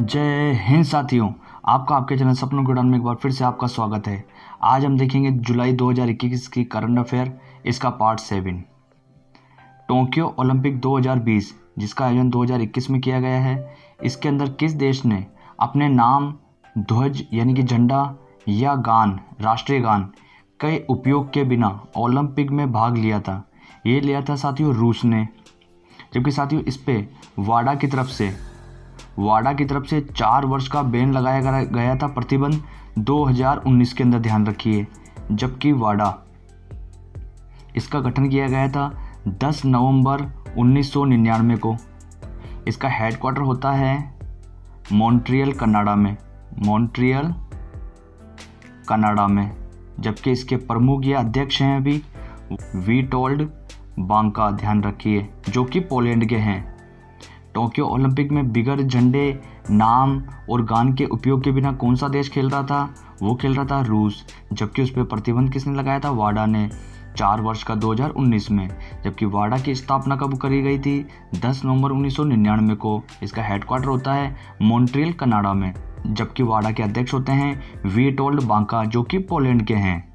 जय हिंद साथियों। आपका आपके चैनल सपनों के उड़ान में एक बार फिर से आपका स्वागत है। आज हम देखेंगे जुलाई 2021 की करंट अफेयर, इसका पार्ट 7। टोक्यो ओलंपिक 2020 जिसका आयोजन 2021 में किया गया है, इसके अंदर किस देश ने अपने नाम, ध्वज यानी कि झंडा या गान, राष्ट्रीय गान के उपयोग के बिना ओलंपिक में भाग लिया था? ये लिया था साथियों रूस ने। जबकि साथियों इस पे वाडा की तरफ से 4 वर्ष का बैन लगाया गया था, प्रतिबंध 2019 के अंदर, ध्यान रखिए। जबकि वाडा इसका गठन किया गया था 10 नवंबर 1999 को। इसका हेडक्वार्टर होता है मॉन्ट्रियल कनाडा में। जबकि इसके प्रमुख या अध्यक्ष हैं अभी वीटोल्ड बांका, ध्यान रखिए, जो कि पोलैंड के हैं। टोक्यो ओलंपिक में बिगर झंडे, नाम और गान के उपयोग के बिना कौन सा देश खेल रहा था? वो खेल रहा था रूस। जबकि उस पर प्रतिबंध किसने लगाया था? वाडा ने, 4 वर्ष का 2019 में। जबकि वाडा की स्थापना कब करी गई थी? 10 नवंबर 1999 को। इसका हेडक्वार्टर होता है मॉन्ट्रियल कनाडा में। जबकि वाडा के अध्यक्ष होते हैं वीटोल्ड बांका, जो कि पोलैंड के हैं।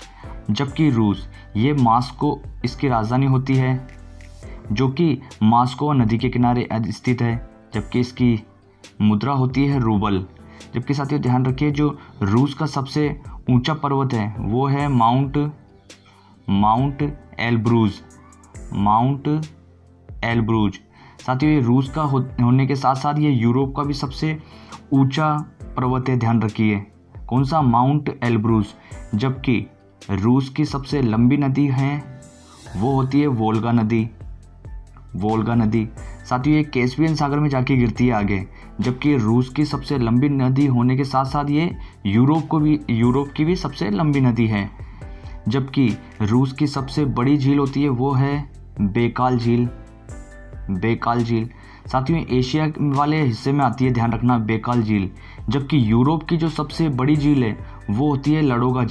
जबकि रूस, ये मॉस्को इसकी राजधानी होती है, जो कि मॉस्को नदी के किनारे स्थित है। जबकि इसकी मुद्रा होती है रूबल। जबकि साथियों ध्यान रखिए, जो रूस का सबसे ऊंचा पर्वत है वो है माउंट एल्ब्रूज। साथियों ये रूस का होने के साथ साथ ये यूरोप का भी सबसे ऊंचा पर्वत है, ध्यान रखिए। कौन सा? Mount Elburz. जबकि रूस की सबसे लंबी नदी है वो होती है वोल्गा नदी। साथियों ये कैस्पियन सागर में जाके गिरती है आगे। जबकि रूस की सबसे लंबी नदी होने के साथ साथ ये यूरोप की भी सबसे लंबी नदी है। जबकि रूस की सबसे बड़ी झील होती है वो है बेकाल झील। साथियों एशिया वाले हिस्से में आती है, ध्यान रखना, बेकाल झील। जबकि यूरोप की जो सबसे बड़ी झील है वो होती है लडोगा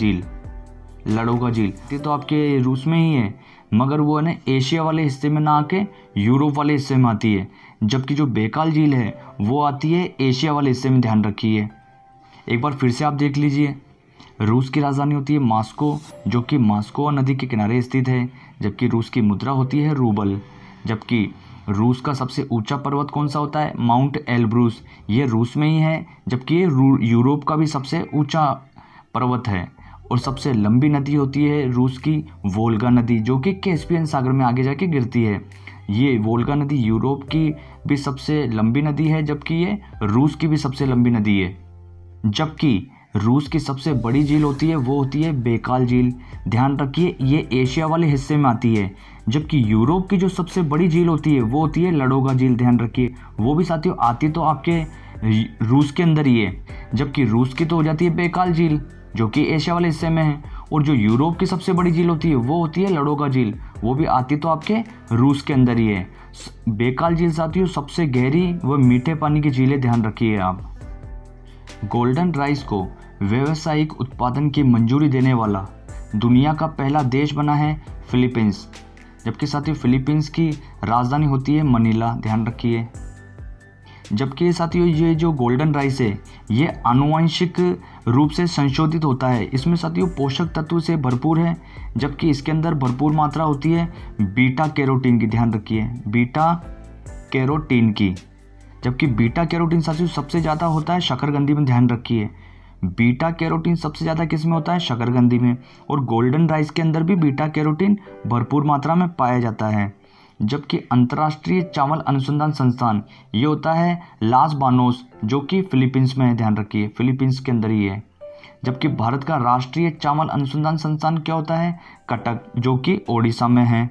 झील। ये तो आपके रूस में ही है, मगर वो है ना एशिया वाले हिस्से में ना आके यूरोप वाले हिस्से में आती है। जबकि जो बेकाल झील है वो आती है एशिया वाले हिस्से में, ध्यान रखिए। एक बार फिर से आप देख लीजिए। रूस की राजधानी होती है मॉस्को, जो कि मॉस्को नदी के किनारे स्थित है। जबकि रूस की मुद्रा होती है रूबल। जबकि रूस का सबसे ऊंचा पर्वत कौन सा होता है? माउंट एल्ब्रूज, ये रूस में ही है। जबकि ये यूरोप का भी सबसे ऊंचा पर्वत है। और सबसे लंबी नदी होती है रूस की वोल्गा नदी, जो कि कैस्पियन सागर में आगे जाके गिरती है। ये वोल्गा नदी यूरोप की भी सबसे लंबी नदी है, जबकि ये रूस की भी सबसे लंबी नदी है। जबकि रूस की सबसे बड़ी झील होती है वो होती है बेकाल झील, ध्यान रखिए, ये एशिया वाले हिस्से में आती है। जबकि यूरोप की जो सबसे बड़ी झील होती है वो होती है लडोगा झील, ध्यान रखिए। वो भी साथियों आती तो आपके रूस के अंदर ही है। जबकि रूस की तो हो जाती है बेकाल झील, जो कि एशिया वाले हिस्से में है। और जो यूरोप की सबसे बड़ी झील होती है वो होती है लडोगा झील, वो भी आती तो आपके रूस के अंदर ही है। बेकाल झील साथियों सबसे गहरी व मीठे पानी की झील है, ध्यान रखिए आप। गोल्डन राइस को व्यावसायिक उत्पादन की मंजूरी देने वाला दुनिया का पहला देश बना है फिलीपींस। जबकि साथियों फिलीपींस की राजधानी होती है मनीला, ध्यान रखिए। जबकि साथियों ये जो गोल्डन राइस है ये आनुवंशिक रूप से संशोधित होता है। इसमें साथियों पोषक तत्व से भरपूर है। जबकि इसके अंदर भरपूर मात्रा होती है बीटा कैरोटीन की, ध्यान रखिए, बीटा कैरोटीन की। जबकि बीटा कैरोटीन साथियों सबसे ज़्यादा होता है शकरकंदी में, ध्यान रखिए। बीटा कैरोटीन सबसे ज़्यादा किस में होता है? शकरकंदी में। और गोल्डन राइस के अंदर भी बीटा कैरोटीन भरपूर मात्रा में पाया जाता है। जबकि अंतर्राष्ट्रीय चावल अनुसंधान संस्थान ये होता है लास बानोस, जो कि फिलीपींस में है, ध्यान रखिए, फिलीपींस के अंदर ही है। जबकि भारत का राष्ट्रीय चावल अनुसंधान संस्थान क्या होता है? कटक, जो कि ओडिशा में है।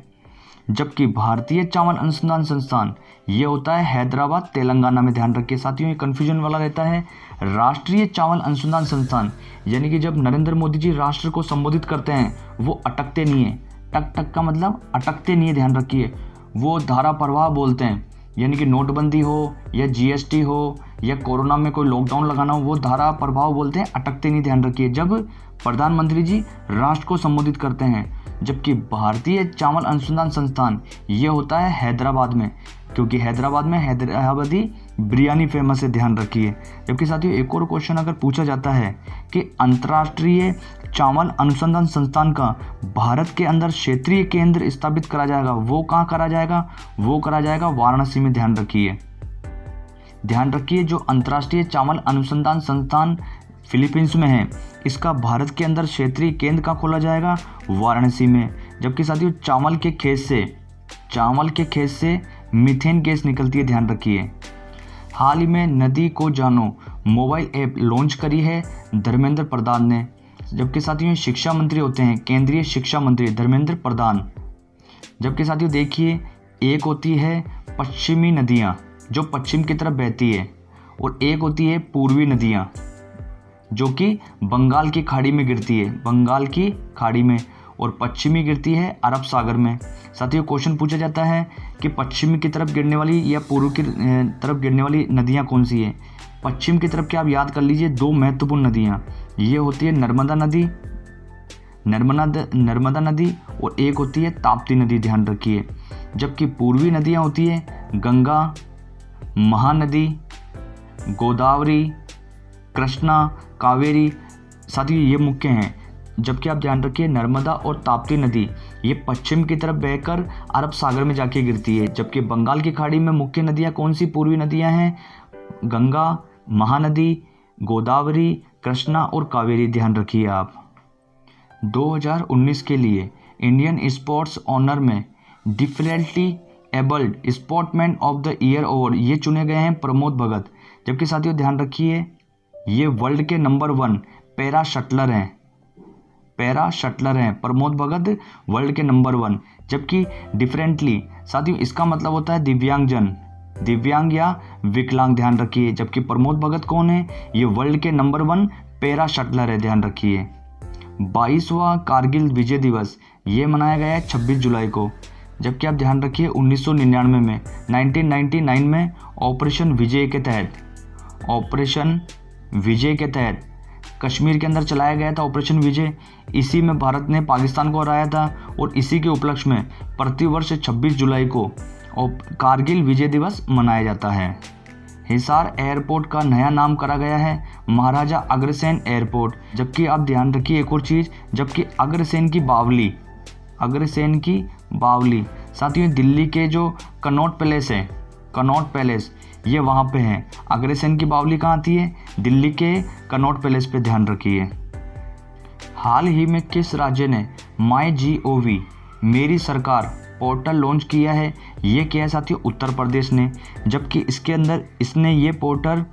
जबकि भारतीय चावल अनुसंधान संस्थान ये होता है हैदराबाद, तेलंगाना में, ध्यान रखिए। साथियों ये कन्फ्यूजन वाला रहता है। राष्ट्रीय चावल अनुसंधान संस्थान यानी कि जब नरेंद्र मोदी जी राष्ट्र को संबोधित करते हैं वो अटकते नहीं है। टक का मतलब अटकते नहीं है, ध्यान रखिए। वो धारा प्रवाह बोलते हैं, यानी कि नोटबंदी हो या जीएसटी हो या कोरोना में कोई लॉकडाउन लगाना हो, वो धारा प्रभाव बोलते हैं, अटकते नहीं, ध्यान रखिए, जब प्रधानमंत्री जी राष्ट्र को संबोधित करते हैं। जबकि भारतीय चावल अनुसंधान संस्थान ये होता है हैदराबाद में, क्योंकि हैदराबाद में हैदराबादी बिरयानी फेमस है, ध्यान रखिए। जबकि साथियों एक और क्वेश्चन अगर पूछा जाता है कि अंतर्राष्ट्रीय चावल अनुसंधान संस्थान का भारत के अंदर क्षेत्रीय केंद्र स्थापित करा जाएगा, वो कहाँ करा जाएगा? वो करा जाएगा वाराणसी में। ध्यान रखिए, ध्यान रखिए, जो अंतर्राष्ट्रीय चावल अनुसंधान संस्थान फिलीपींस में है, इसका भारत के अंदर क्षेत्रीय केंद्र का खोला जाएगा? वाराणसी में। जबकि साथियों चावल के खेत से मीथेन गैस निकलती है, ध्यान रखिए। हाल ही में नदी को जानो मोबाइल ऐप लॉन्च करी है धर्मेंद्र प्रधान ने। जबकि साथियों शिक्षा मंत्री होते हैं केंद्रीय शिक्षा मंत्री धर्मेंद्र प्रधान। जबकि साथियों देखिए, एक होती है पश्चिमी नदियाँ जो पश्चिम की तरफ बहती है, और एक होती है पूर्वी नदियाँ जो कि बंगाल की खाड़ी में गिरती है, बंगाल की खाड़ी में, और पश्चिमी गिरती है अरब सागर में। साथियों क्वेश्चन पूछा जाता है कि पश्चिम की तरफ गिरने वाली या पूर्व की तरफ गिरने वाली नदियाँ कौन सी है? पश्चिम की तरफ क्या आप याद कर लीजिए, दो महत्वपूर्ण नदियाँ, ये होती है नर्मदा नदी और एक होती है ताप्ती नदी, ध्यान रखिए। जबकि पूर्वी नदियाँ होती है गंगा, महानदी, गोदावरी, कृष्णा, कावेरी। साथियों ये मुख्य हैं। जबकि आप ध्यान रखिए नर्मदा और ताप्ती नदी ये पश्चिम की तरफ बहकर अरब सागर में जाके गिरती है। जबकि बंगाल की खाड़ी में मुख्य नदियाँ कौन सी पूर्वी नदियाँ हैं? गंगा, महानदी, गोदावरी, कृष्णा और कावेरी, ध्यान रखिए आप। 2019 के लिए इंडियन स्पोर्ट्स ऑनर में differently abled sportsman of the year award ये चुने गए हैं प्रमोद भगत। जबकि साथियों ध्यान रखिए ये वर्ल्ड के नंबर 1 पैरा शटलर हैं प्रमोद भगत, वर्ल्ड के नंबर 1। जबकि डिफरेंटली साथियों इसका मतलब होता है दिव्यांग या विकलांग, ध्यान रखिए। जबकि प्रमोद भगत कौन है? ये वर्ल्ड के नंबर 1 पैरा शटलर है, ध्यान रखिए। 22वां कारगिल विजय दिवस ये मनाया गया है 26 जुलाई को। जबकि आप ध्यान रखिए 1999 में ऑपरेशन विजय के तहत कश्मीर के अंदर चलाया गया था ऑपरेशन विजय। इसी में भारत ने पाकिस्तान को हराया था, और इसी के उपलक्ष्य में प्रतिवर्ष 26 जुलाई को कारगिल विजय दिवस मनाया जाता है। हिसार एयरपोर्ट का नया नाम करा गया है महाराजा अग्रसेन एयरपोर्ट। जबकि आप ध्यान रखिए एक और चीज़, जबकि अग्रसेन की बावली साथियों दिल्ली के जो कनॉट पैलेस ये वहाँ पे है। अग्रसेन की बावली कहाँ आती है? दिल्ली के कनॉट पैलेस पे, ध्यान रखिए। हाल ही में किस राज्य ने MyGov मेरी सरकार पोर्टल लॉन्च किया है? ये किया है साथियों उत्तर प्रदेश ने। जबकि इसके अंदर इसने ये पोर्टल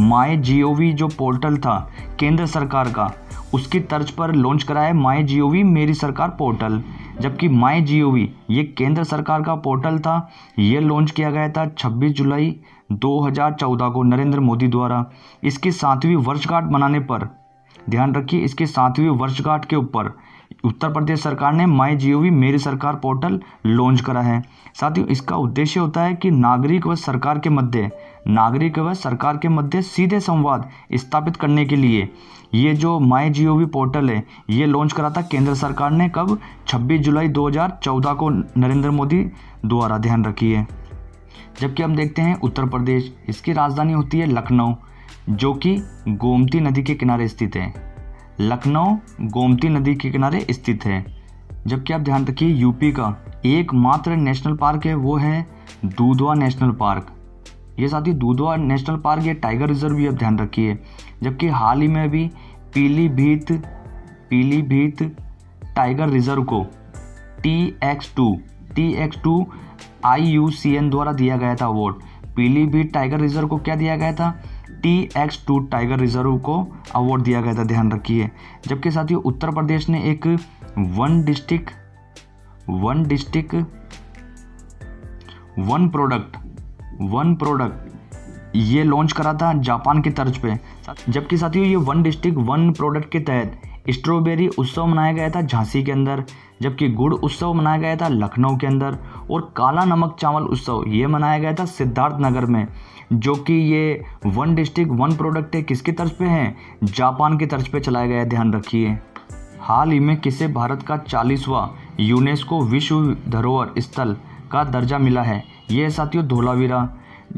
MyGov जो पोर्टल था केंद्र सरकार का, उसकी तर्ज पर लॉन्च कराया है MyGov मेरी सरकार पोर्टल। जबकि MyGov ये केंद्र सरकार का पोर्टल था, ये लॉन्च किया गया था 26 जुलाई 2014 को नरेंद्र मोदी द्वारा। इसकी 7वीं वर्षगांठ मनाने पर, ध्यान रखिए, इसकी 7वीं वर्षगांठ के ऊपर उत्तर प्रदेश सरकार ने MyGov मेरी सरकार पोर्टल लॉन्च करा है। साथियों इसका उद्देश्य होता है कि नागरिक व सरकार के मध्य सीधे संवाद स्थापित करने के लिए ये जो MyGov पोर्टल है ये लॉन्च करा था केंद्र सरकार ने। कब? 26 जुलाई 2014 को नरेंद्र मोदी द्वारा, ध्यान रखिए। जबकि हम देखते हैं उत्तर प्रदेश, इसकी राजधानी होती है लखनऊ, जो कि गोमती नदी के किनारे स्थित है। लखनऊ गोमती नदी के किनारे स्थित है। जबकि आप ध्यान रखिए यूपी का एकमात्र नेशनल पार्क है, वो है दूधवा नेशनल पार्क। ये साथी दूधवा नेशनल पार्क ये टाइगर रिजर्व भी आप ध्यान रखिए। जबकि हाल ही में भी पीलीभीत टाइगर रिजर्व को TX2 IUCN द्वारा दिया गया था अवार्ड। पीलीभीत टाइगर रिजर्व को क्या दिया गया था? TX2 टाइगर रिजर्व को अवार्ड दिया गया था, ध्यान रखिए। जबकि साथियों उत्तर प्रदेश ने एक वन प्रोडक्ट ये लॉन्च करा था जापान की तर्ज पे। जबकि साथियों ये वन डिस्ट्रिक्ट वन प्रोडक्ट के तहत स्ट्रॉबेरी उत्सव मनाया गया था झांसी के अंदर, जबकि गुड़ उत्सव मनाया गया था लखनऊ के अंदर, और काला नमक चावल उत्सव ये मनाया गया था सिद्धार्थनगर में। जो कि ये वन डिस्ट्रिक्ट वन प्रोडक्ट है किसकी तर्ज पे है? जापान की तर्ज पे चलाया गया, ध्यान रखिए। हाल ही में किसे भारत का 40वां यूनेस्को विश्व धरोहर स्थल का दर्जा मिला है? ये साथियों धोलावीरा।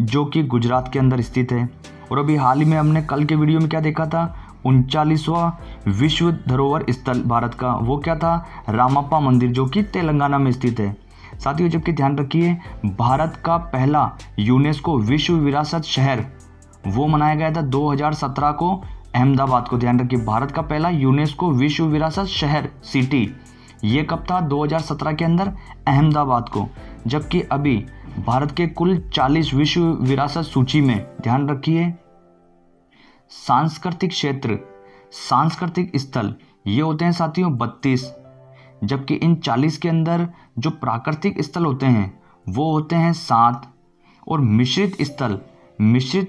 जो कि गुजरात के अंदर स्थित है। और अभी हाल ही में हमने कल के वीडियो में क्या देखा था, 39वां विश्व धरोहर स्थल भारत का, वो क्या था, रामप्पा मंदिर, जो कि तेलंगाना में स्थित है। साथियों जबकि ध्यान रखिए, भारत का पहला यूनेस्को विश्व विरासत शहर वो मनाया गया था 2017 को अहमदाबाद को। ध्यान रखिए, भारत का पहला यूनेस्को विश्व विरासत शहर सिटी ये कब था, 2017 के अंदर अहमदाबाद को। जबकि अभी भारत के कुल 40 विश्व विरासत सूची में ध्यान रखिए सांस्कृतिक क्षेत्र, सांस्कृतिक स्थल ये होते हैं साथियों 32। जबकि इन 40 के अंदर जो प्राकृतिक स्थल होते हैं वो होते हैं 7। और मिश्रित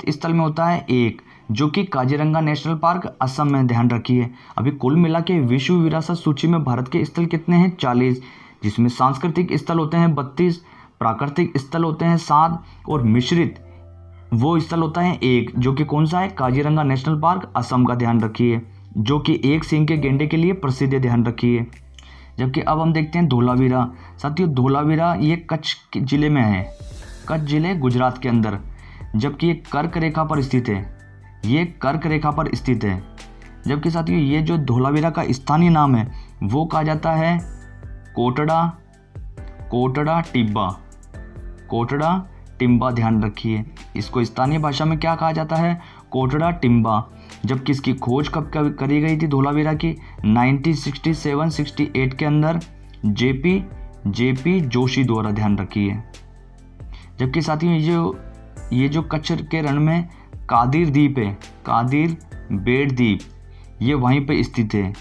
स्थल में होता है 1, जो कि काजीरंगा नेशनल पार्क असम में। ध्यान रखिए, अभी कुल मिला के विश्व विरासत सूची में भारत के स्थल कितने हैं, 40, जिसमें सांस्कृतिक स्थल होते हैं 32, प्राकृतिक स्थल होते हैं 7 और मिश्रित वो स्थल होता है 1, जो कि कौन सा है, काजीरंगा नेशनल पार्क असम का। ध्यान रखिए, जो कि एक सींग के गेंडे के लिए प्रसिद्ध है। ध्यान रखिए। जबकि अब हम देखते हैं धोलावीरा। साथियों धोलावीरा ये कच्छ जिले में है, कच्छ जिले गुजरात के अंदर। जबकि ये कर्क रेखा पर स्थित है, ये कर्क रेखा पर स्थित है। जबकि साथियों ये जो धोलावीरा का स्थानीय नाम है वो कहा जाता है कोटड़ा टिम्बा। ध्यान रखिए, इसको स्थानीय भाषा में क्या कहा जाता है, कोटड़ा टिम्बा। जबकि इसकी खोज कब करी गई थी धोलावीरा की, 1967-68 के अंदर जेपी जोशी द्वारा। ध्यान रखिए। जबकि साथियों ये जो कच्छ के रण में कादिर द्वीप है, कादिर बेड़ द्वीप, ये वहीं पे स्थित है।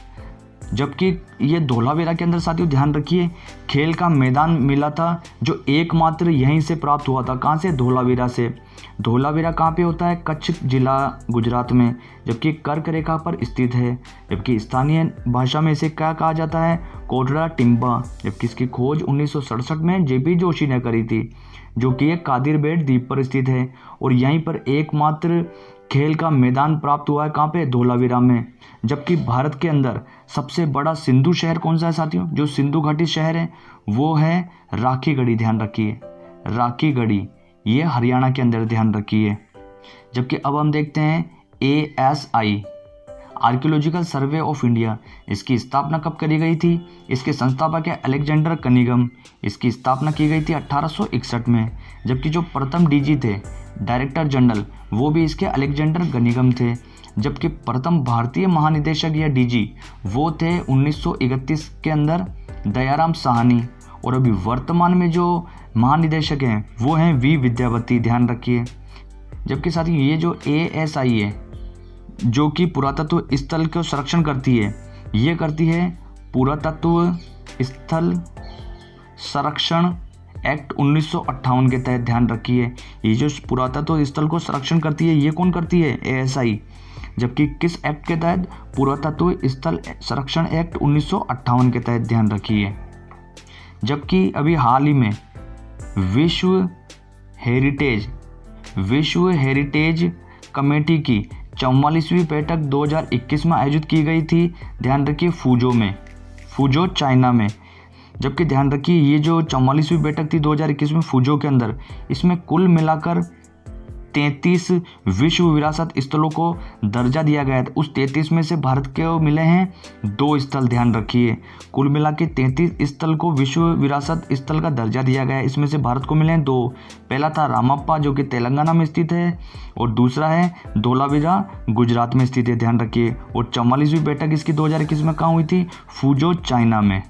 जबकि ये धोलावीरा के अंदर साथियों ध्यान रखिए खेल का मैदान मिला था, जो एकमात्र यहीं से प्राप्त हुआ था। कहाँ से, धोलावीरा से। धोलावीरा कहाँ पे होता है, कच्छ जिला गुजरात में। जबकि कर्क रेखा पर स्थित है। जबकि स्थानीय भाषा में इसे क्या कहा जाता है, कोटड़ा टिम्बा। जबकि इसकी खोज 1967 में जेपी जोशी ने करी थी, जो कि एक कादिर बेड़ द्वीप पर स्थित है। और यहीं पर एकमात्र खेल का मैदान प्राप्त हुआ है, कहाँ पे, धोलावीरा में। जबकि भारत के अंदर सबसे बड़ा सिंधु शहर कौन सा है साथियों, जो सिंधु घाटी शहर है वो है राखीगढ़ी। ध्यान रखिए, राखीगढ़ी ये हरियाणा के अंदर। ध्यान रखिए। जबकि अब हम देखते हैं ASI archaeological survey of India, इसकी स्थापना कब करी गई थी, इसके संस्थापक है अलेक्जेंडर कनिंघम। इसकी स्थापना की गई थी 1861 में। जबकि जो प्रथम DG थे, डायरेक्टर जनरल, वो भी इसके अलेक्जेंडर कनिंघम थे। जबकि प्रथम भारतीय महानिदेशक या DG वो थे 1931 के अंदर दयाराम साहनी। और अभी वर्तमान में जो महानिदेशक हैं वो हैं V विद्यावती। ध्यान रखिए। जबकि साथियों ये जो ASI है, जो कि पुरातत्व स्थल को संरक्षण करती है, ये करती है पुरातत्व स्थल संरक्षण एक्ट 1958 के तहत। ध्यान रखिए, ये जो पुरातत्व स्थल को संरक्षण करती है ये कौन करती है, ASI। जबकि किस एक्ट के तहत, पुरातत्व स्थल संरक्षण एक्ट 1958 के तहत। ध्यान रखिए। जबकि अभी हाल ही में विश्व हेरिटेज कमेटी की 44वीं बैठक 2021 में आयोजित की गई थी। ध्यान रखिए, फुजो चाइना में। जबकि ध्यान रखिए ये जो 44वीं बैठक थी 2021 में फुजो के अंदर, इसमें कुल मिलाकर 33 विश्व विरासत स्थलों को दर्जा दिया गया था। उस 33 में से भारत को मिले हैं 2 स्थल। ध्यान रखिए, कुल मिला के 33 स्थल को विश्व विरासत स्थल का दर्जा दिया गया है। इसमें से भारत को मिले हैं 2। पहला था रामप्पा, जो कि तेलंगाना में स्थित है, और दूसरा है धोलावीरा, गुजरात में स्थित है। ध्यान रखिए। और 44वीं बैठक इसकी 2021 में कहाँ हुई थी, फुजो चाइना में।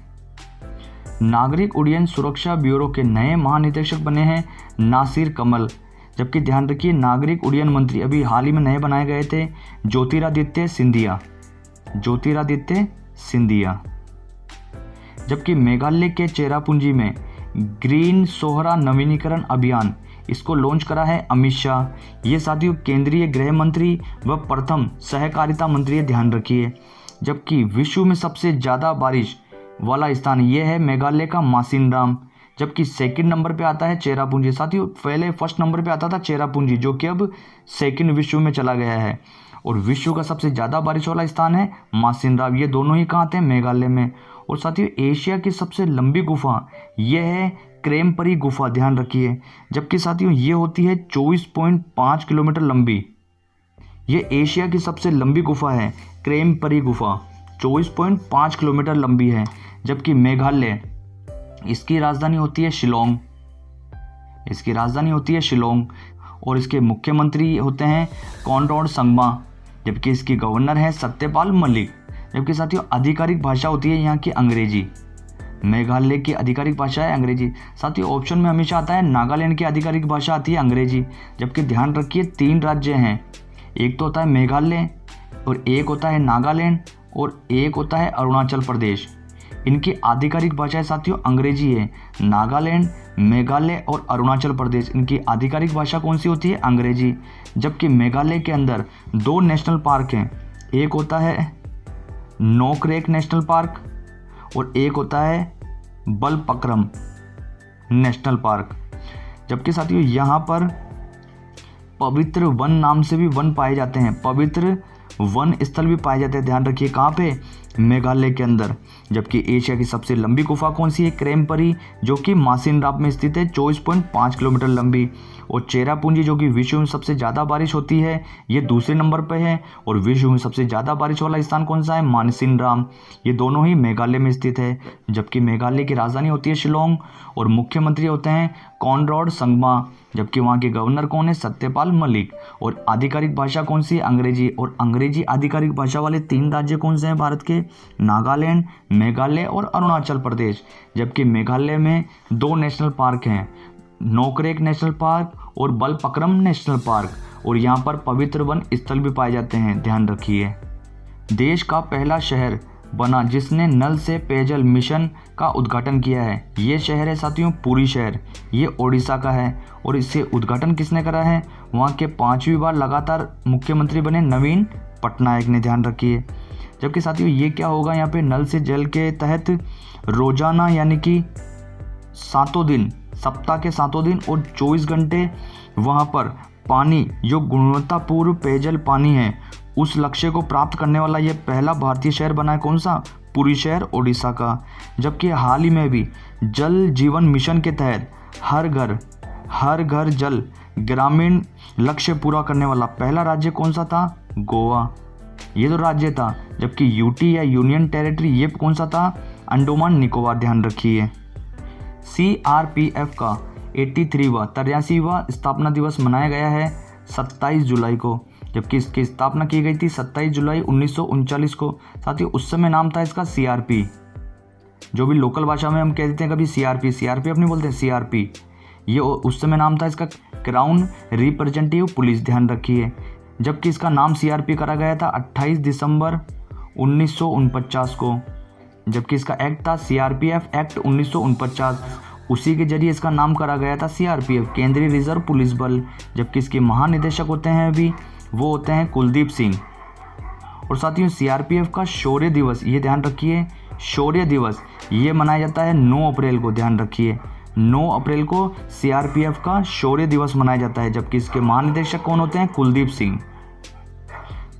नागरिक उड्डयन सुरक्षा ब्यूरो के नए महानिदेशक बने हैं नासिर कमल। जबकि ध्यान रखिए नागरिक उड्डयन मंत्री अभी हाल ही में नए बनाए गए थे ज्योतिरादित्य सिंधिया। जबकि मेघालय के चेरापूंजी में ग्रीन सोहरा नवीनीकरण अभियान, इसको लॉन्च करा है अमित शाह। ये साथियों केंद्रीय गृह मंत्री व प्रथम सहकारिता मंत्री है। ध्यान रखिए। जबकि विश्व में सबसे ज़्यादा बारिश वाला स्थान ये है मेघालय का मासिनराम। जबकि सेकंड नंबर पे आता है चेरापूंजी। साथियों पहले फर्स्ट नंबर पे आता था चेरापूंजी, जो कि अब सेकंड विश्व में चला गया है। और विश्व का सबसे ज़्यादा बारिश वाला स्थान है मासिनराम। ये दोनों ही कहाँ आते हैं, मेघालय में। और साथियों एशिया की सबसे लंबी गुफा यह है क्रेमपरी गुफा, ध्यान रखिए। जबकि साथियों ये होती है 24.5 किलोमीटर लंबी। ये एशिया की सबसे लंबी गुफा है, क्रेमपरी गुफा 24.5 किलोमीटर लंबी है। जबकि मेघालय, इसकी राजधानी होती है शिलोंग, इसकी राजधानी होती है शिलोंग और इसके मुख्यमंत्री होते हैं कॉनराड संगमा। जबकि इसकी गवर्नर है सत्यपाल मलिक। जबकि साथियों आधिकारिक भाषा होती है यहाँ की अंग्रेजी। मेघालय की आधिकारिक भाषा है अंग्रेजी। साथियों ऑप्शन में हमेशा आता है नागालैंड की आधिकारिक भाषा आती है अंग्रेजी। जबकि ध्यान रखिए 3 राज्य हैं, एक तो होता है मेघालय और एक होता है नागालैंड और एक होता है अरुणाचल प्रदेश। इनकी आधिकारिक भाषाएं साथियों अंग्रेजी है। नागालैंड, मेघालय और अरुणाचल प्रदेश, इनकी आधिकारिक भाषा कौन सी होती है? अंग्रेजी। जबकि मेघालय के अंदर 2 नेशनल पार्क हैं, एक होता है नोकरेक नेशनल पार्क और एक होता है बलपक्रम नेशनल पार्क। जबकि साथियों यहाँ पर पवित्र वन नाम से भी वन पाए जाते हैं, पवित्र वन स्थल भी पाए जाते हैं। ध्यान रखिए कहाँ पे? मेघालय के अंदर। जबकि एशिया की सबसे लंबी गुफा कौन सी है? क्रेमपरी, जो कि मासिनराम में स्थित है, 24.5 किलोमीटर लंबी। और चेरापूंजी, जो कि विश्व में सबसे ज़्यादा बारिश होती है, ये दूसरे नंबर पर है। और विश्व में सबसे ज़्यादा बारिश वाला स्थान कौन सा है? मानसिनराम। ये दोनों ही मेघालय में स्थित है। जबकि मेघालय की राजधानी होती है शिलोंग और मुख्यमंत्री होते हैं कॉनराड संगमा। जबकि वहाँ के गवर्नर कौन है? सत्यपाल मलिक। और आधिकारिक भाषा कौन सी है? अंग्रेजी। और अंग्रेजी आधिकारिक भाषा वाले 3 राज्य कौन से हैं भारत के? नागालैंड, मेघालय और अरुणाचल प्रदेश। जबकि मेघालय में 2 नेशनल पार्क हैं, नोकरेक नेशनल पार्क और बलपक्रम नेशनल पार्क। और यहाँ पर पवित्र वन स्थल भी पाए जाते हैं, ध्यान रखिए। देश का पहला शहर बना जिसने नल से पेयजल मिशन का उद्घाटन किया है, ये शहर है साथियों पुरी शहर। ये ओडिशा का है और इससे उद्घाटन किसने करा है? वहाँ के 5वीं बार लगातार मुख्यमंत्री बने नवीन पटनायक ने, ध्यान रखिए। जबकि साथियों ये क्या होगा, यहाँ पे नल से जल के तहत रोजाना यानी कि 7 दिन, सप्ताह के 7 दिन और 24 घंटे वहाँ पर पानी, जो गुणवत्तापूर्ण पेयजल पानी है, उस लक्ष्य को प्राप्त करने वाला ये पहला भारतीय शहर बना है। कौन सा? पुरी शहर, ओडिशा का। जबकि हाल ही में भी जल जीवन मिशन के तहत हर घर जल ग्रामीण लक्ष्य पूरा करने वाला पहला राज्य कौन सा था? गोवा। ये तो राज्य था। जबकि यूटी या यूनियन टेरिटरी, ये कौन सा था? अंडमान निकोबार, ध्यान रखिए। CRPF का 83वां स्थापना दिवस मनाया गया है 27 जुलाई को। जबकि इसकी स्थापना की गई थी 27 जुलाई 1939 को। साथियों उस समय नाम था इसका CRP। जो भी लोकल भाषा में हम कह देते हैं कभी CRP नहीं बोलते, CRP। ये उस समय नाम था इसका क्राउन रिप्रेजेंटेटिव पुलिस, ध्यान रखिए। जबकि इसका नाम CRP करा गया था 28 दिसंबर 1949 को। जबकि इसका एक्ट था CRPF एक्ट 1949, उसी के जरिए इसका नाम करा गया था CRPF, केंद्रीय रिजर्व पुलिस बल। जबकि इसके महानिदेशक होते हैं अभी, वो होते हैं कुलदीप सिंह। और साथियों CRPF का शौर्य दिवस, ये ध्यान रखिए, शौर्य दिवस ये मनाया जाता है 9 अप्रैल को, ध्यान रखिए। 9 अप्रैल को CRPF का शौर्य दिवस मनाया जाता है। जबकि इसके महानिदेशक कौन होते हैं? कुलदीप सिंह।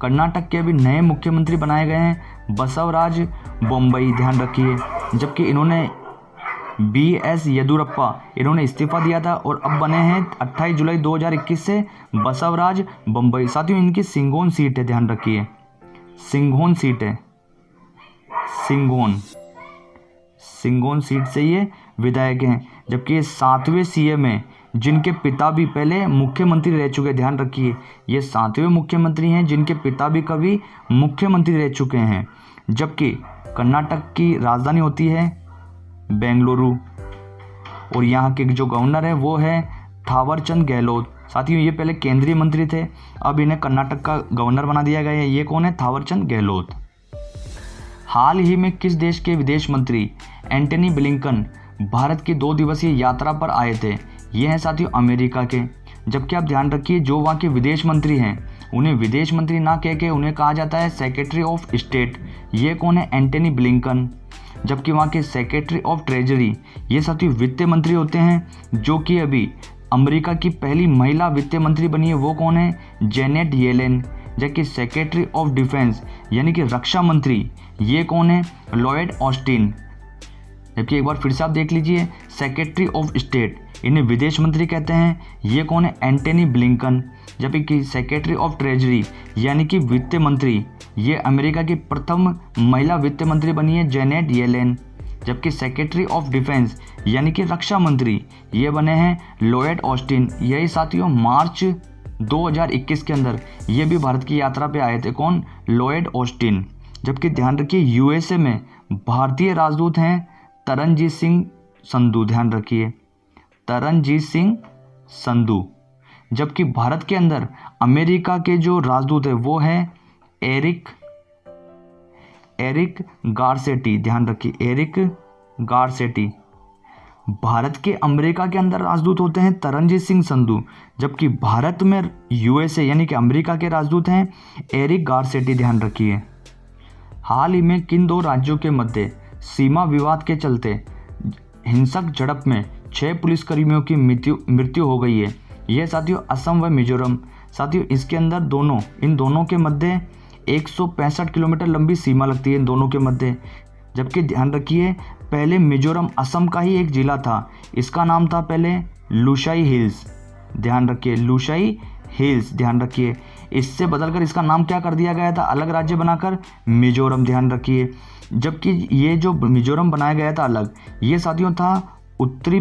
कर्नाटक के अभी नए मुख्यमंत्री बनाए गए हैं बसवराज बोम्मई, ध्यान रखिए। जबकि इन्होंने BS येदियुरप्पा, इन्होंने इस्तीफा दिया था और अब बने हैं 28 जुलाई 2021 से बसवराज बोम्मई। साथियों इनकी सिंगोन सीट है, ध्यान रखिए, सिंगोन सीट है, सिंगोन सीट से ये विधायक हैं। जबकि ये 7वें CM हैं जिनके पिता भी पहले मुख्यमंत्री रह चुके, ध्यान रखिए। ये 7वें मुख्यमंत्री हैं जिनके पिता भी कभी मुख्यमंत्री रह चुके हैं। जबकि कर्नाटक की राजधानी होती है बेंगलुरु और यहाँ के जो गवर्नर है वो है थावरचंद गहलोत। साथियों ये पहले केंद्रीय मंत्री थे, अब इन्हें कर्नाटक का गवर्नर बना दिया गया है। ये कौन है? थावरचंद गहलोत। हाल ही में किस देश के विदेश मंत्री एंटनी ब्लिंकन भारत की 2 दिवसीय यात्रा पर आए थे? ये हैं साथियों अमेरिका के। जबकि आप ध्यान रखिए जो वहाँ के विदेश मंत्री हैं उन्हें विदेश मंत्री ना कह के उन्हें कहा जाता है सेक्रेटरी ऑफ स्टेट। ये कौन है? Antony Blinken. जबकि वहाँ के सेक्रेटरी ऑफ ट्रेजरी, ये साथियों वित्त मंत्री होते हैं, जो कि अभी अमेरिका की पहली महिला वित्त मंत्री बनी है, वो कौन है? Janet Yellen. जबकि सेक्रेटरी ऑफ डिफेंस यानी कि रक्षा मंत्री, ये कौन है? Lloyd Austin. जबकि एक बार फिर से आप देख लीजिए, सेक्रेटरी ऑफ स्टेट, इन्हें विदेश मंत्री कहते हैं, ये कौन है, एंटनी ब्लिंकन। जबकि सेक्रेटरी ऑफ ट्रेजरी यानी कि वित्त मंत्री, ये अमेरिका की प्रथम महिला वित्त मंत्री बनी है, जेनेट येलेन। जबकि सेक्रेटरी ऑफ डिफेंस यानी कि रक्षा मंत्री, ये बने हैं लॉयड ऑस्टिन। यही साथियों मार्च 2021 के अंदर ये भी भारत की यात्रा पे आए थे, कौन, लॉयड ऑस्टिन। जबकि ध्यान रखिए यूएसए में भारतीय राजदूत हैं तरनजीत सिंह संधू, ध्यान रखिए तरनजीत सिंह संधू। जबकि भारत के अंदर अमेरिका के जो राजदूत है वो है एरिक गारसेटी, ध्यान रखिए एरिक गारसेटी। भारत के अमेरिका के अंदर राजदूत होते हैं तरनजीत सिंह संधू, जबकि भारत में यूएसए यानी कि अमेरिका के राजदूत हैं एरिक गारसेटी, ध्यान रखिए। हाल ही में किन दो राज्यों के मध्य सीमा विवाद के चलते हिंसक झड़प में 6 पुलिसकर्मियों की मृत्यु हो गई है, यह साथियों असम व मिजोरम। साथियों इसके अंदर इन दोनों के मध्य 165 किलोमीटर लंबी सीमा लगती है इन दोनों के मध्य। जबकि ध्यान रखिए पहले मिजोरम असम का ही एक जिला था, इसका नाम था पहले लुशाई हिल्स, ध्यान रखिए लुशाई हिल्स, ध्यान रखिए। इससे बदलकर इसका नाम क्या कर दिया गया था, अलग राज्य बनाकर मिजोरम, ध्यान रखिए। जबकि ये जो मिजोरम बनाया गया था अलग, ये साथियों था उत्तरी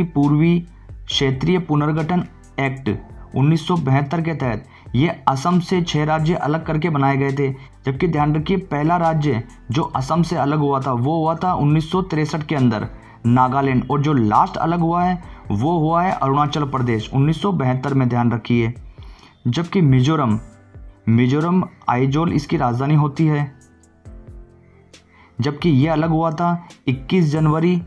पूर्वी क्षेत्रीय पुनर्गठन एक्ट 1972 के तहत ये असम से 6 राज्य अलग करके बनाए गए थे। जबकि ध्यान रखिए पहला राज्य जो असम से अलग हुआ था वो हुआ था 1963 के अंदर नागालैंड, और जो लास्ट अलग हुआ है वो हुआ है अरुणाचल प्रदेश 1972 में, ध्यान रखिए। जबकि मिजोरम आइजोल इसकी राजधानी होती है। जबकि ये अलग हुआ था 21 जनवरी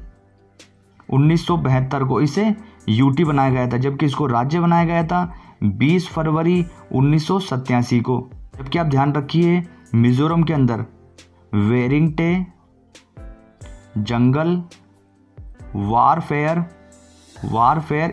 1972 को, इसे यूटी बनाया गया था। जबकि इसको राज्य बनाया गया था 20 फरवरी 1987 को। जबकि आप ध्यान रखिए मिजोरम के अंदर वेरिंगटे जंगल वारफेयर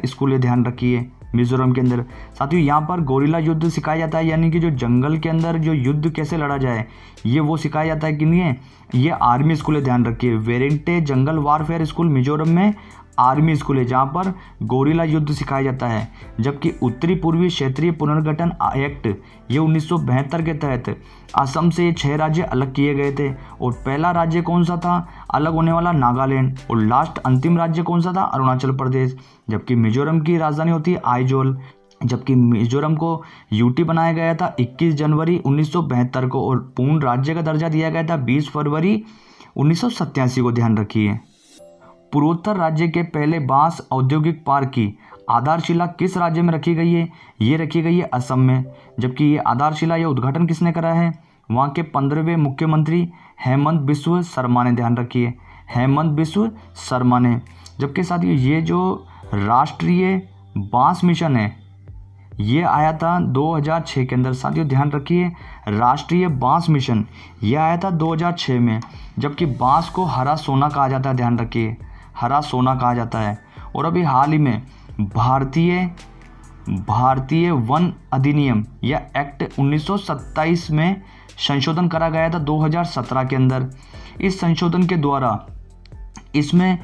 स्कूल है, ध्यान रखिए मिजोरम के अंदर। साथियों यहाँ पर गोरिल्ला युद्ध सिखाया जाता है, यानी कि जो जंगल के अंदर जो युद्ध कैसे लड़ा जाए ये वो सिखाया जाता है कि नहीं है, ये आर्मी स्कूल है, ध्यान रखिए। वेरिंगटे जंगल वारफेयर स्कूल मिजोरम में आर्मी स्कूल है जहाँ पर गोरिल्ला युद्ध सिखाया जाता है। जबकि उत्तरी पूर्वी क्षेत्रीय पुनर्गठन एक्ट ये 1972 के तहत असम से ये 6 राज्य अलग किए गए थे, और पहला राज्य कौन सा था अलग होने वाला, नागालैंड, और लास्ट अंतिम राज्य कौन सा था, अरुणाचल प्रदेश। जबकि मिजोरम की राजधानी होती है आइजोल। जबकि मिजोरम को यूटी बनाया गया था 21 जनवरी 1972 को, और पूर्ण राज्य का दर्जा दिया गया था 20 फरवरी 1987 को, ध्यान रखिए। पूर्वोत्तर राज्य के पहले बांस औद्योगिक पार्क की आधारशिला किस राज्य में रखी गई है, ये रखी गई है असम में। जबकि ये आधारशिला या उद्घाटन किसने करा है, वहाँ के 15वें मुख्यमंत्री हेमंत बिस्व शर्मा ने, ध्यान रखिए हेमंत बिस्व शर्मा ने। जबकि साथियों ये जो राष्ट्रीय बांस मिशन है ये आया था 2006 के अंदर, साथियों ध्यान रखिए राष्ट्रीय बांस मिशन ये आया था 2006 में। जबकि बांस को हरा सोना कहा जाता है, ध्यान रखिए हरा सोना कहा जाता है। और अभी हाल ही में भारतीय वन अधिनियम या एक्ट 1927 में संशोधन करा गया था 2017 के अंदर। इस संशोधन के द्वारा इसमें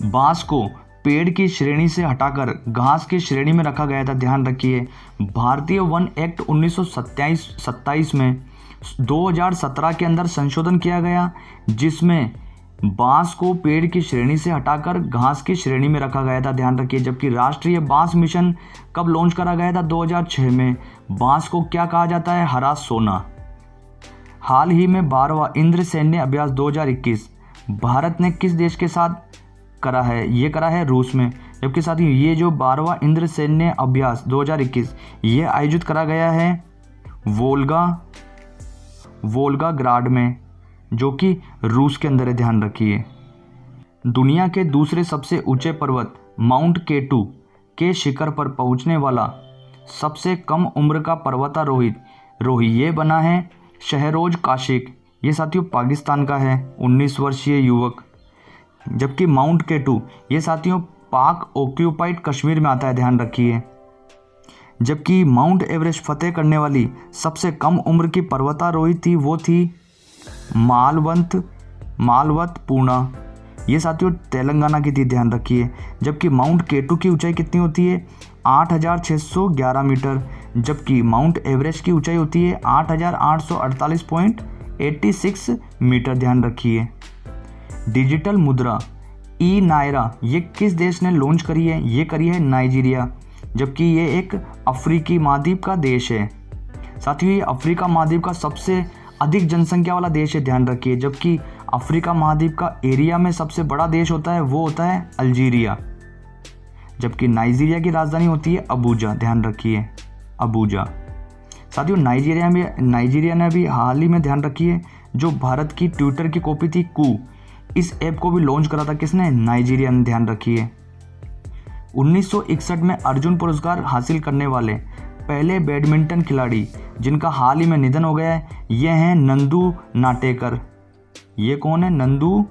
बांस को पेड़ की श्रेणी से हटाकर घास की श्रेणी में रखा गया था, ध्यान रखिए। भारतीय वन एक्ट 1927 में 2017 के अंदर संशोधन किया गया, जिसमें बांस को पेड़ की श्रेणी से हटाकर घास की श्रेणी में रखा गया था, ध्यान रखिए। जबकि राष्ट्रीय बांस मिशन कब लॉन्च करा गया था, 2006 में। बांस को क्या कहा जाता है, हरा सोना। हाल ही में 12वां इंद्र सैन्य अभ्यास 2021 भारत ने किस देश के साथ करा है, ये करा है रूस में। जबकि साथियों ये जो 12वां इंद्र सैन्य अभ्यास 2021 ये आयोजित करा गया है वोल्गाग्राड में, जो कि रूस के अंदर है, ध्यान रखिए। दुनिया के दूसरे सबसे ऊंचे पर्वत माउंट केटू के शिखर पर पहुंचने वाला सबसे कम उम्र का पर्वतारोही ये बना है शहरोज काशिक। ये साथियों पाकिस्तान का है, 19 वर्षीय युवक। जबकि माउंट केटू ये साथियों पाक ऑक्यूपाइड कश्मीर में आता है, ध्यान रखिए। जबकि माउंट एवरेस्ट फतेह करने वाली सबसे कम उम्र की पर्वतारोही थी वो थी मालवंत मालवत पूर्णा, ये साथियों तेलंगाना की थी, ध्यान रखिए। जबकि माउंट केटू की ऊंचाई कितनी होती है? 8,611 मीटर। जबकि माउंट एवरेस्ट की ऊंचाई होती है 8,848.86 मीटर, ध्यान रखिए। डिजिटल मुद्रा ई नायरा ये किस देश ने लॉन्च करी है? ये करी है नाइजीरिया। जबकि ये एक अफ्रीकी महाद्वीप का देश है। साथियों ये अफ्रीका महाद्वीप का सबसे अधिक जनसंख्या वाला देश है, ध्यान रखिए। जबकि अफ्रीका महाद्वीप का एरिया में सबसे बड़ा देश होता है वो होता है अल्जीरिया। जबकि नाइजीरिया की राजधानी होती है अबूजा, ध्यान रखिए, अबूजा। साथियों नाइजीरिया ने अभी हाल ही में, ध्यान रखिए, जो भारत की ट्विटर की कॉपी थी कू, इस ऐप को भी लॉन्च करा था किसने? नाइजीरिया ने, ध्यान रखिए। 1961 में अर्जुन पुरस्कार हासिल करने वाले पहले बैडमिंटन खिलाड़ी जिनका हाल ही में निधन हो गया है, ये हैं नंदू नाटेकर। ये कौन है? नंदू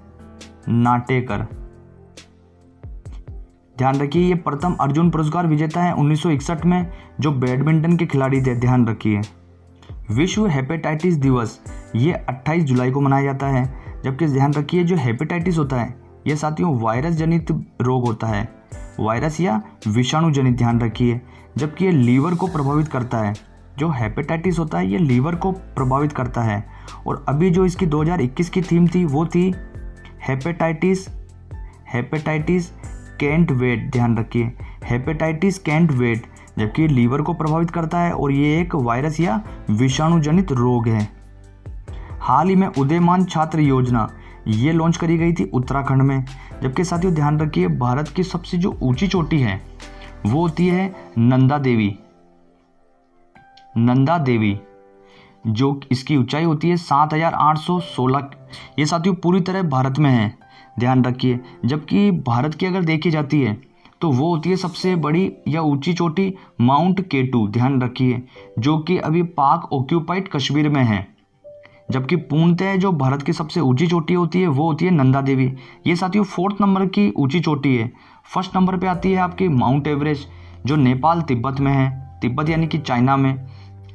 नाटेकर। ध्यान रखिए ये प्रथम अर्जुन पुरस्कार विजेता है 1961 में, जो बैडमिंटन के खिलाड़ी थे, ध्यान रखिए। विश्व हेपेटाइटिस दिवस ये 28 जुलाई को मनाया जाता है। जबकि ध्यान रखिए जो हेपेटाइटिस होता है ये साथियों वायरस जनित रोग होता है, वायरस या विषाणु जनित, ध्यान रखिए। जबकि ये लीवर को प्रभावित करता है। जो हेपेटाइटिस होता है ये लीवर को प्रभावित करता है। और अभी जो इसकी 2021 की थीम थी वो थी हेपेटाइटिस कैंट वेट, ध्यान रखिए, हेपेटाइटिस कैंट वेट। जबकि ये लीवर को प्रभावित करता है और ये एक वायरस या विषाणु जनित रोग है। हाल ही में उदयमान छात्र योजना ये लॉन्च करी गई थी उत्तराखंड में। जबकि साथियों ध्यान रखिए भारत की सबसे जो ऊंची चोटी है वो होती है नंदा देवी, जो इसकी ऊंचाई होती है 7,816। ये साथियों पूरी तरह भारत में है, ध्यान रखिए। जबकि भारत की अगर देखी जाती है तो वो होती है सबसे बड़ी या ऊंची चोटी माउंट केटू, ध्यान रखिए, जो कि अभी पाक ऑक्यूपाइड कश्मीर में है। जबकि पूर्णतः जो भारत की सबसे ऊंची चोटी होती है वो होती है नंदा देवी। ये साथियों 4th नंबर की ऊंची चोटी है। 1st नंबर पे आती है आपकी माउंट एवरेस्ट, जो नेपाल तिब्बत में है, तिब्बत यानी कि चाइना में।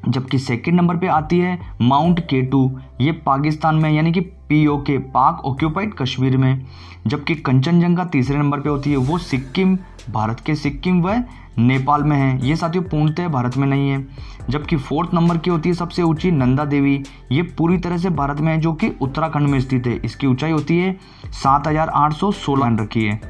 जबकि 2nd नंबर पे आती है माउंट केटू, ये पाकिस्तान में यानी कि POK, पाक ऑक्यूपाइड कश्मीर में। जबकि कंचनजंगा 3रे नंबर पे होती है, वो सिक्किम, भारत के सिक्किम व नेपाल में है। ये साथियों पूर्णतः भारत में नहीं है। जबकि 4th नंबर की होती है सबसे ऊंची नंदा देवी, ये पूरी तरह से भारत में है, जो कि उत्तराखंड में स्थित है। इसकी ऊंचाई होती है 7,816 रखी है।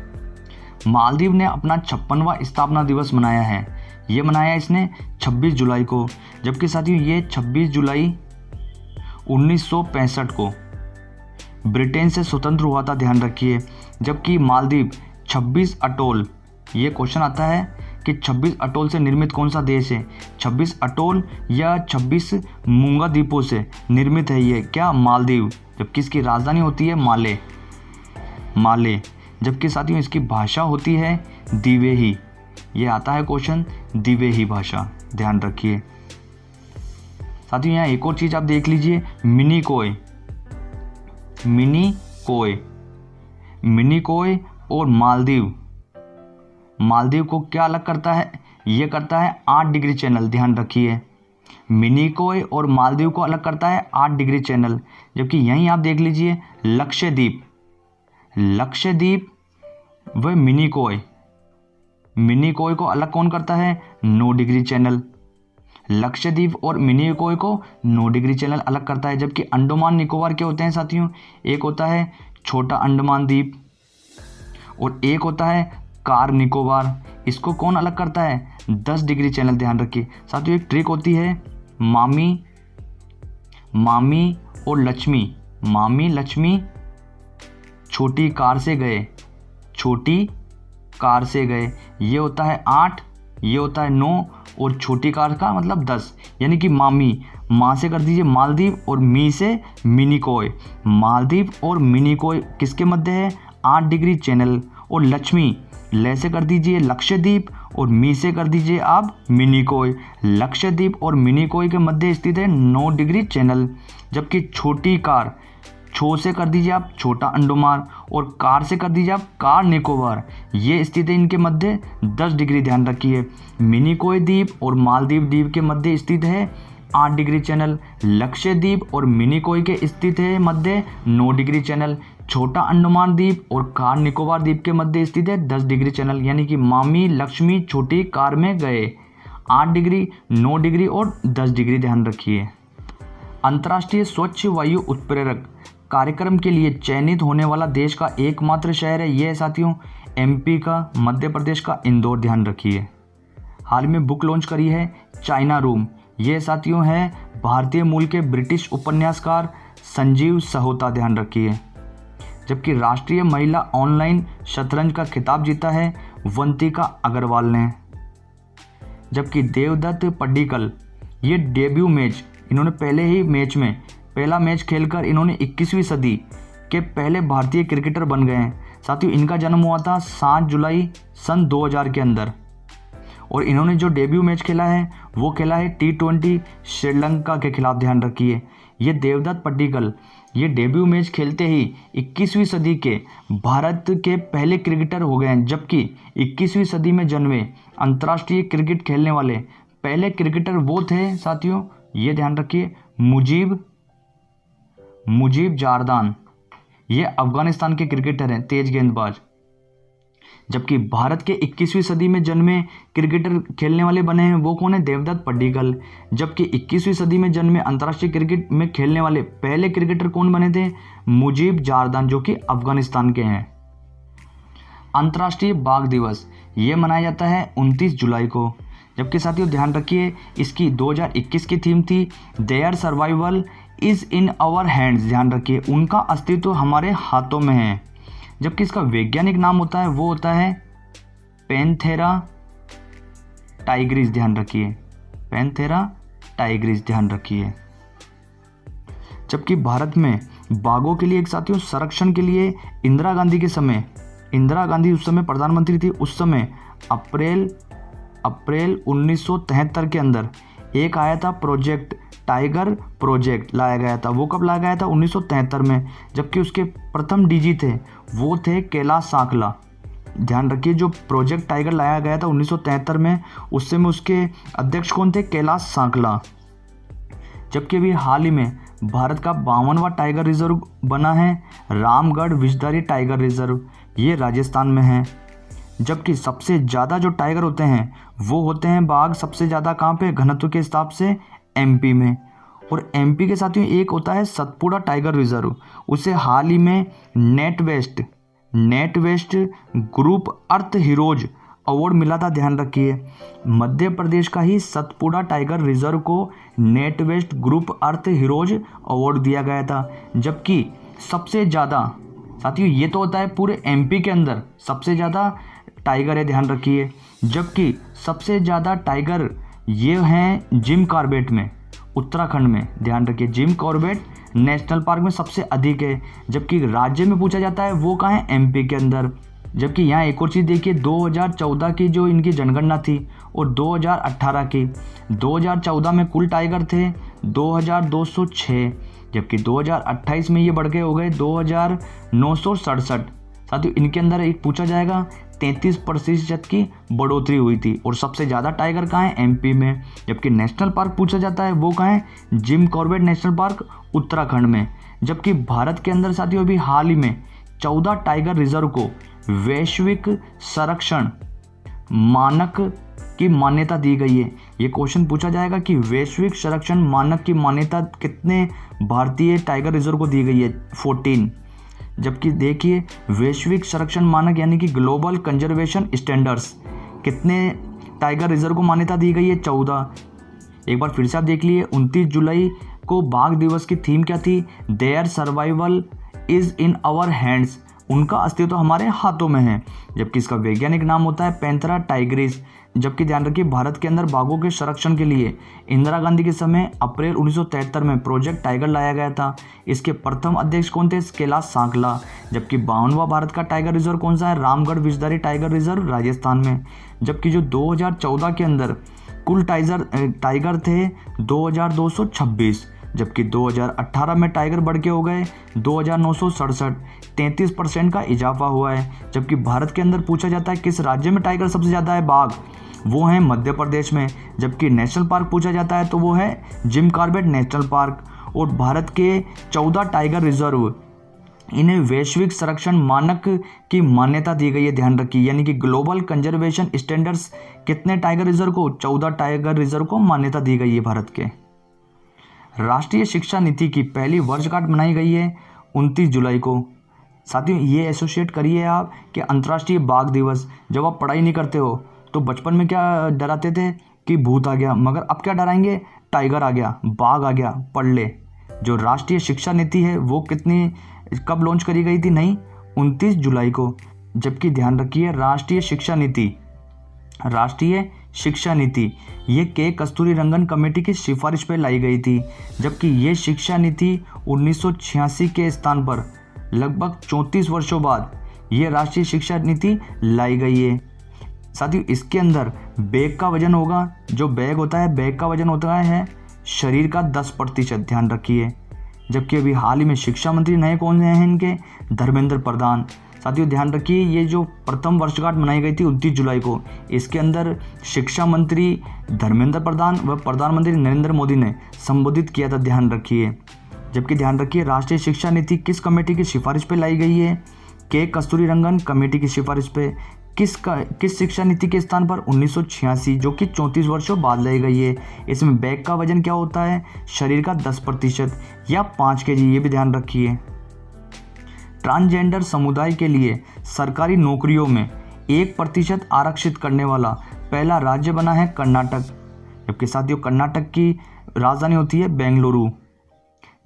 मालदीव ने अपना 56वां स्थापना दिवस मनाया है। ये मनाया इसने 26 जुलाई को। जबकि साथियों ये 26 जुलाई 1965 को ब्रिटेन से स्वतंत्र हुआ था, ध्यान रखिए। जबकि मालदीव 26 अटोल, ये क्वेश्चन आता है कि 26 अटोल से निर्मित कौन सा देश है? 26 अटोल या 26 मूंगा द्वीपों से निर्मित है ये क्या? मालदीव। जबकि इसकी राजधानी होती है माले। जबकि साथियों इसकी भाषा होती है दिवेही। ये आता है क्वेश्चन, दिवेही भाषा, ध्यान रखिए। साथियों यहाँ एक और चीज आप देख लीजिए, मिनिकोय और मालदीव को क्या अलग करता है? ये करता है 8 डिग्री चैनल, ध्यान रखिए। मिनिकोय और मालदीव को अलग करता है 8 डिग्री चैनल। जबकि यहीं आप देख लीजिए लक्षद्वीप व मिनिकोय को अलग कौन करता है? 9 डिग्री चैनल। लक्षद्वीप और मिनिकोय को 9 डिग्री चैनल अलग करता है। जबकि अंडमान निकोबार के होते हैं साथियों, एक होता है छोटा अंडमान द्वीप और एक होता है कार निकोबार। इसको कौन अलग करता है? 10 डिग्री चैनल, ध्यान रखिए। साथियों एक ट्रिक होती है मामी और लक्ष्मी छोटी कार से गए, ये होता है 8, ये होता है 9 और छोटी कार का मतलब 10, यानी कि माँ से कर दीजिए मालदीव और मी से मिनिकोय। मालदीव और मिनिकोय किसके मध्य है? 8 डिग्री चैनल। और लक्ष्मी ले से कर दीजिए लक्षद्वीप और मी से कर दीजिए आप मिनिकोय। लक्षद्वीप और मिनिकोय के मध्य स्थित है 9 डिग्री चैनल। जबकि छोटी कार छो से कर दीजिए आप छोटा अंडमान और कार से कर दीजिए आप कार निकोबार, ये स्थित है इनके मध्य 10 डिग्री, ध्यान रखिए। मिनिकोय द्वीप और मालदीव द्वीप के मध्य स्थित है 8 डिग्री चैनल, लक्षद्वीप और मिनिकॉय के स्थित है मध्य 9 डिग्री चैनल, छोटा अंडमान द्वीप और कार निकोबार द्वीप के मध्य स्थित है 10 डिग्री चैनल, यानी कि मामी लक्ष्मी छोटी कार में गए। 8 डिग्री, 9 डिग्री और 10 डिग्री ध्यान रखिए। अंतर्राष्ट्रीय स्वच्छ वायु उत्प्रेरक कार्यक्रम के लिए चयनित होने वाला देश का एकमात्र शहर है यह साथियों एमपी का, मध्य प्रदेश का इंदौर, ध्यान रखिए। हाल में बुक लॉन्च करी है चाइना रूम, यह साथियों है भारतीय मूल के ब्रिटिश उपन्यासकार संजीव सहोता, ध्यान रखिए। जबकि राष्ट्रीय महिला ऑनलाइन शतरंज का खिताब जीता है वंतिका अग्रवाल ने। जबकि देवदत्त पड्डीकल ये डेब्यू मैच, इन्होंने पहला मैच खेलकर इन्होंने 21वीं सदी के पहले भारतीय क्रिकेटर बन गए हैं। साथियों इनका जन्म हुआ था 7 जुलाई सन 2000 के अंदर और इन्होंने जो डेब्यू मैच खेला है वो खेला है T20 श्रीलंका के खिलाफ, ध्यान रखिए। ये देवदत्त पड्डीकल ये डेब्यू मैच खेलते ही 21वीं सदी के भारत के पहले क्रिकेटर हो गए हैं। जबकि 21वीं सदी में जन्मे अंतर्राष्ट्रीय क्रिकेट खेलने वाले पहले क्रिकेटर वो थे साथियों, ये ध्यान रखिए, मुजीब जारदान। ये अफगानिस्तान के क्रिकेटर हैं, तेज गेंदबाज। जबकि भारत के 21वीं सदी में जन्मे क्रिकेटर खेलने वाले बने हैं वो कौन है, देवदत्त पड्डीकल। जबकि 21वीं सदी में जन्मे अंतर्राष्ट्रीय क्रिकेट में खेलने वाले पहले क्रिकेटर कौन बने थे, मुजीब जारदान, जो कि अफगानिस्तान के हैं। अंतर्राष्ट्रीय बाघ दिवस ये मनाया जाता है 29 जुलाई को। जबकि साथियों ध्यान रखिए इसकी 2021 की थीम थी their survival is in our hands, ध्यान रखिए, उनका अस्तित्व हमारे हाथों में है। जबकि इसका वैज्ञानिक नाम होता है वो होता है पैंथेरा टाइग्रिस, ध्यान रखिए, पैंथेरा टाइग्रिस, ध्यान रखिए। जबकि भारत में बाघों के लिए एक साथियों संरक्षण के लिए इंदिरा गांधी उस समय प्रधानमंत्री थी, उस समय अप्रैल 1973 के अंदर एक आया था प्रोजेक्ट प्रोजेक्ट लाया गया था। वो कब लाया गया था, 1973 में। जबकि उसके प्रथम डीजी थे वो थे कैलाश सांकला, ध्यान रखिए। जो प्रोजेक्ट टाइगर लाया गया था 1973 में, उस समय उसके अध्यक्ष कौन थे, कैलाश सांकला। जबकि अभी हाल ही में भारत का 52वां टाइगर रिजर्व बना है रामगढ़ विषधारी टाइगर रिजर्व, ये राजस्थान में है। जबकि सबसे ज़्यादा जो टाइगर होते हैं वो होते हैं बाघ सबसे ज़्यादा कहाँ पे, घनत्व के हिसाब से एमपी में। और एमपी के साथ ही एक होता है सतपुड़ा टाइगर रिजर्व, उसे हाल ही में नेट वेस्ट ग्रुप अर्थ हीरोज अवार्ड मिला था, ध्यान रखिए। मध्य प्रदेश का ही सतपुड़ा टाइगर रिजर्व को नेट वेस्ट ग्रुप अर्थ हीरोज अवार्ड दिया गया था। जबकि सबसे ज़्यादा साथियों ये तो होता है पूरे एमपी के अंदर सबसे ज़्यादा टाइगर है, ध्यान रखिए। जबकि सबसे ज़्यादा टाइगर ये हैं जिम कॉर्बेट में, उत्तराखंड में, ध्यान रखिए। जिम कॉर्बेट नेशनल पार्क में सबसे अधिक है। जबकि राज्य में पूछा जाता है वो कहाँ है, एमपी के अंदर। जबकि यहाँ एक और चीज़ देखिए, 2014 की जो इनकी जनगणना थी और 2018 की, 2014 में कुल टाइगर थे 2206, जबकि 2028 में ये बढ़ के हो गए 2967। साथियों इनके अंदर एक पूछा जाएगा 33% की बढ़ोतरी हुई थी। और सबसे ज़्यादा टाइगर कहाँ है, एमपी में। जबकि नेशनल पार्क पूछा जाता है वो कहाँ है, Jim Corbett national park Uttarakhand में। जबकि भारत के अंदर साथियों अभी हाल ही में 14 टाइगर रिजर्व को वैश्विक संरक्षण मानक की मान्यता दी गई है। ये क्वेश्चन पूछा जाएगा कि वैश्विक संरक्षण मानक की मान्यता कितने भारतीय टाइगर रिजर्व को दी गई है, 14। जबकि देखिए वैश्विक संरक्षण मानक यानी कि ग्लोबल कंजर्वेशन स्टैंडर्ड्स कितने टाइगर रिजर्व को मान्यता दी गई है, 14। एक बार फिर से आप देख लिए 29 जुलाई को बाघ दिवस की थीम क्या थी, their survival is in our hands, उनका अस्तित्व हमारे हाथों में है। जबकि इसका वैज्ञानिक नाम होता है पैंथेरा टाइग्रिस। जबकि ध्यान रखिए भारत के अंदर बाघों के संरक्षण के लिए इंदिरा गांधी के समय अप्रैल 1973 में प्रोजेक्ट टाइगर लाया गया था। इसके प्रथम अध्यक्ष कौन थे, कैलाश सांकला। जबकि 52वां भारत का टाइगर रिजर्व कौन सा है, रामगढ़ विषधारी टाइगर रिजर्व राजस्थान में। जबकि जो 2014 के अंदर कुल टाइगर थे 2226, जबकि 2018 में टाइगर बढ़ के हो गए 2967, 33% का इजाफा हुआ है। जबकि भारत के अंदर पूछा जाता है किस राज्य में टाइगर सबसे ज़्यादा है, बाघ, वो हैं मध्य प्रदेश में। जबकि नेशनल पार्क पूछा जाता है तो वो है जिम कॉर्बेट नेशनल पार्क। और भारत के 14 टाइगर रिजर्व, इन्हें वैश्विक संरक्षण मानक की मान्यता दी गई है, ध्यान रखिए। यानी कि ग्लोबल कंजर्वेशन स्टैंडर्ड्स कितने टाइगर रिजर्व को, 14 टाइगर रिजर्व को मान्यता दी गई है भारत के। राष्ट्रीय शिक्षा नीति की पहली वर्षगांठ मनाई गई है 29 जुलाई को। साथियों ये एसोसिएट करिए आप कि अंतर्राष्ट्रीय बाघ दिवस। जब आप पढ़ाई नहीं करते हो तो बचपन में क्या डराते थे कि भूत आ गया, मगर अब क्या डराएंगे, टाइगर आ गया, बाघ आ गया, पढ़ ले। जो राष्ट्रीय शिक्षा नीति है वो कब लॉन्च करी गई थी, नहीं 29 जुलाई को। जबकि ध्यान रखिए राष्ट्रीय शिक्षा नीति ये के कस्तूरीरंगन कमेटी की सिफारिश पर लाई गई थी। जबकि ये शिक्षा नीति 1986 के स्थान पर लगभग 34 वर्षों बाद ये राष्ट्रीय शिक्षा नीति लाई गई है। साथियों इसके अंदर बैग का वजन होगा, जो बैग होता है बैग का वजन होता है शरीर का 10%, ध्यान रखिए। जबकि अभी हाल ही में शिक्षा मंत्री नए कौन से हैं इनके, धर्मेंद्र प्रधान। साथियों ध्यान रखिए ये जो प्रथम वर्षगांठ मनाई गई थी 29 जुलाई को, इसके अंदर शिक्षा मंत्री धर्मेंद्र प्रधान व प्रधानमंत्री नरेंद्र मोदी ने संबोधित किया था, ध्यान रखिए। जबकि ध्यान रखिए राष्ट्रीय शिक्षा नीति किस कमेटी की सिफारिश पे लाई गई है, के कस्तूरीरंगन कमेटी की सिफारिश पे। किस शिक्षा नीति के स्थान पर, 1986, जो कि 34 वर्षों बाद लाई गई है। इसमें बैग का वजन क्या होता है, शरीर का 10% या 5 kg, ये भी ध्यान रखिए। ट्रांसजेंडर समुदाय के लिए सरकारी नौकरियों में 1% आरक्षित करने वाला पहला राज्य बना है कर्नाटक। जबकि साथियों कर्नाटक की राजधानी होती है बेंगलुरु।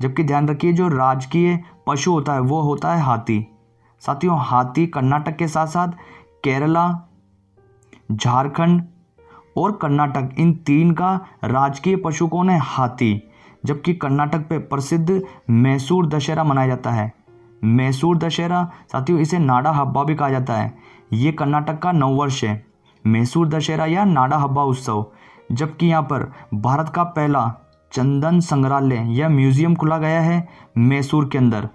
जबकि ध्यान रखिए जो राजकीय पशु होता है वो होता है हाथी। साथियों हाथी कर्नाटक के साथ साथ केरला, झारखंड और कर्नाटक, इन 3 का राजकीय पशु कौन है, हाथी। जबकि कर्नाटक पे प्रसिद्ध मैसूर दशहरा मनाया जाता है। मैसूर दशहरा साथियों इसे नाडा हब्बा भी कहा जाता है। ये कर्नाटक का नववर्ष है, मैसूर दशहरा या नाडा हब्बा उत्सव। जबकि यहाँ पर भारत का पहला चंदन संग्रहालय या म्यूजियम खुला गया है मैसूर के अंदर।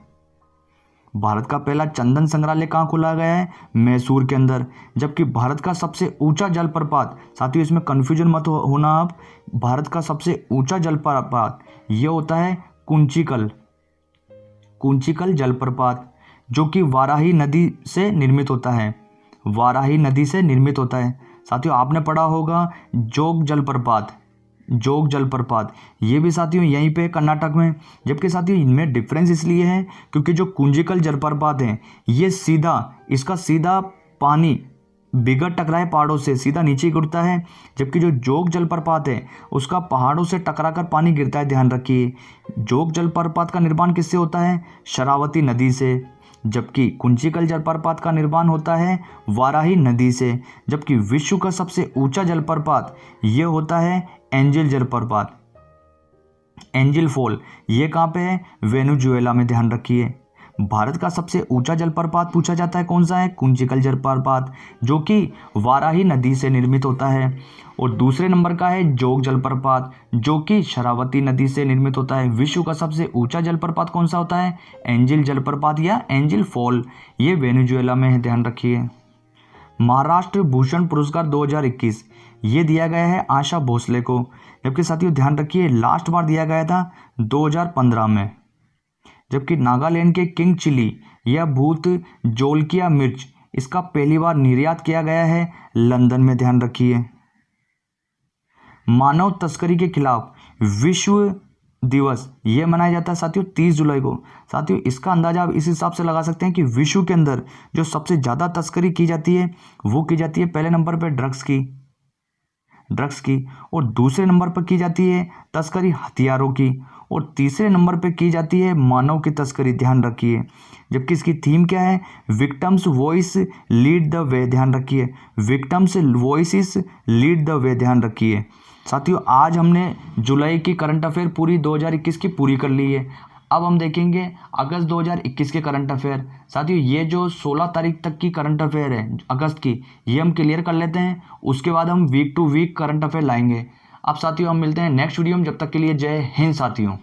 भारत का पहला चंदन संग्रहालय कहाँ खुला गया है, मैसूर के अंदर। जबकि भारत का सबसे ऊंचा जलप्रपात, साथियों इसमें कन्फ्यूजन मत होना आप, भारत का सबसे ऊंचा जलप्रपात ये होता है कुंचिकल जलप्रपात, जो कि वाराही नदी से निर्मित होता है। वाराही नदी से निर्मित होता है। साथियों आपने पढ़ा होगा जोग जलप्रपात, ये भी साथियों यहीं पे कर्नाटक में। जबकि साथियों इनमें डिफरेंस इसलिए है क्योंकि जो कुंजिकल जलप्रपात है ये इसका सीधा पानी बिगड़ टकराए पहाड़ों से सीधा नीचे गिरता है। जबकि जो जोग जलप्रपात है उसका पहाड़ों से टकराकर पानी गिरता है, ध्यान रखिए। जोग जलप्रपात का निर्माण किससे होता है, शरावती नदी से। जबकि कुंचिकल जलप्रपात का निर्माण होता है वाराही नदी से। जबकि विश्व का सबसे ऊंचा जलप्रपात ये होता है एंजिल जलप्रपात, एंजिल फॉल, ये कहाँ पे है, वेनेजुएला में, ध्यान रखिए। भारत का सबसे ऊंचा जलप्रपात पूछा जाता है कौन सा है, कुंचिकल जलप्रपात, जो कि वाराही नदी से निर्मित होता है। और दूसरे नंबर का है जोग जलप्रपात, जो कि शरावती नदी से निर्मित होता है। विश्व का सबसे ऊंचा जलप्रपात कौन सा होता है, एंजिल जलप्रपात या एंजिल फॉल, ये वेनेजुएला में है, ध्यान रखिए। महाराष्ट्र भूषण पुरस्कार 2021 ये दिया गया है आशा भोसले को। जबकि साथियों ध्यान रखिए लास्ट बार दिया गया था 2015 में। जबकि नागालैंड के किंग चिली या भूत जोलकिया मिर्च, इसका पहली बार निर्यात किया गया है लंदन में, ध्यान रखिए। मानव तस्करी के खिलाफ विश्व दिवस ये मनाया जाता है साथियों 30 जुलाई को। साथियों इसका अंदाजा आप इस हिसाब से लगा सकते हैं कि विश्व के अंदर जो सबसे ज़्यादा तस्करी की जाती है वो की जाती है पहले नंबर पर ड्रग्स की, और दूसरे नंबर पर की जाती है तस्करी हथियारों की, और तीसरे नंबर पर की जाती है मानव की तस्करी, ध्यान रखिए। जबकि इसकी थीम क्या है, victims voice lead the way, ध्यान रखिए। Victims voices lead the way, ध्यान रखिए। साथियों आज हमने जुलाई की करंट अफेयर पूरी 2021 की पूरी कर ली है। अब हम देखेंगे अगस्त 2021 के करंट अफेयर। साथियों ये जो 16 तारीख तक की करंट अफेयर है अगस्त की, ये हम क्लियर कर लेते हैं। उसके बाद हम week to week current affair लाएंगे। अब साथियों हम मिलते हैं नेक्स्ट वीडियो में, जब तक के लिए जय हिंद साथियों।